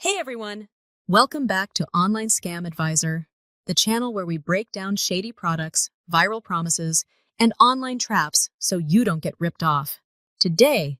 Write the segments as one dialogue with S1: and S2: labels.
S1: Hey everyone! Welcome back to Online Scam Advisor, the channel where we break down shady products, viral promises, and online traps so you don't get ripped off. Today,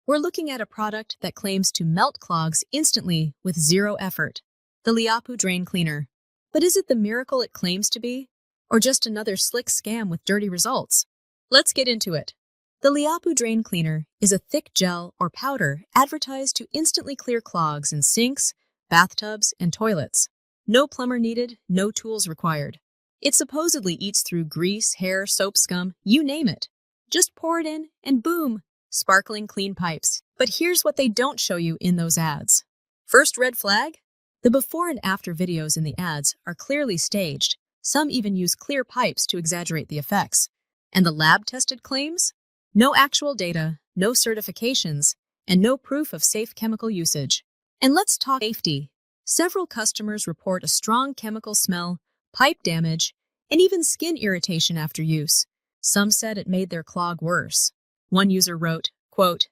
S1: we're looking at a product that claims to melt clogs instantly with zero effort, the Liapu Drain Cleaner. But is it the miracle it claims to be, or just another slick scam with dirty results? Let's get into it. The Liapu Drain Cleaner is a thick gel or powder advertised to instantly clear clogs in sinks, bathtubs, and toilets. No plumber needed, no tools required. It supposedly eats through grease, hair, soap scum, you name it. Just pour it in and boom, sparkling clean pipes. But here's what they don't show you in those ads. First red flag? The before and after videos in the ads are clearly staged. Some even use clear pipes to exaggerate the effects. And the lab-tested claims? No actual data, no certifications, and no proof of safe chemical usage. And let's talk safety. Several customers report a strong chemical smell, pipe damage, and even skin irritation after use. Some said it made their clog worse. One user wrote, quote,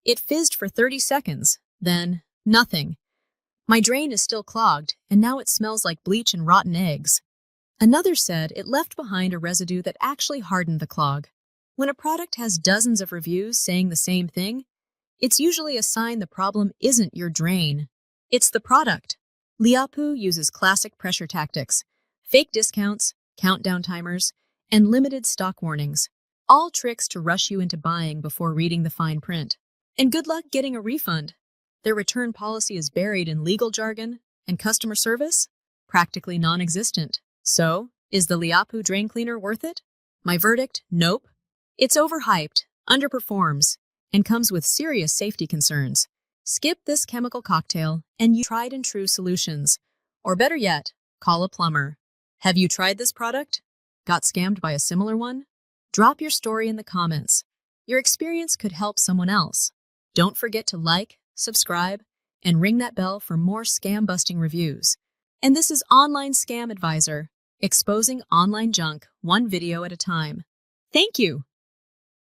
S1: "It fizzed for 30 seconds, then nothing. My drain is still clogged, and now it smells like bleach and rotten eggs." Another said it left behind a residue that actually hardened the clog. When a product has dozens of reviews saying the same thing, it's usually a sign the problem isn't your drain. It's the product. Liapu uses classic pressure tactics, fake discounts, countdown timers, and limited stock warnings. All tricks to rush you into buying before reading the fine print. And good luck getting a refund. Their return policy is buried in legal jargon, and customer service? Practically non-existent. So, is the Liapu Drain Cleaner worth it? My verdict, nope. It's overhyped, underperforms, and comes with serious safety concerns. Skip this chemical cocktail and use tried and true solutions. Or better yet, call a plumber. Have you tried this product? Got scammed by a similar one? Drop your story in the comments. Your experience could help someone else. Don't forget to like, subscribe, and ring that bell for more scam-busting reviews. And this is Online Scam Advisor, exposing online junk one video at a time. Thank you!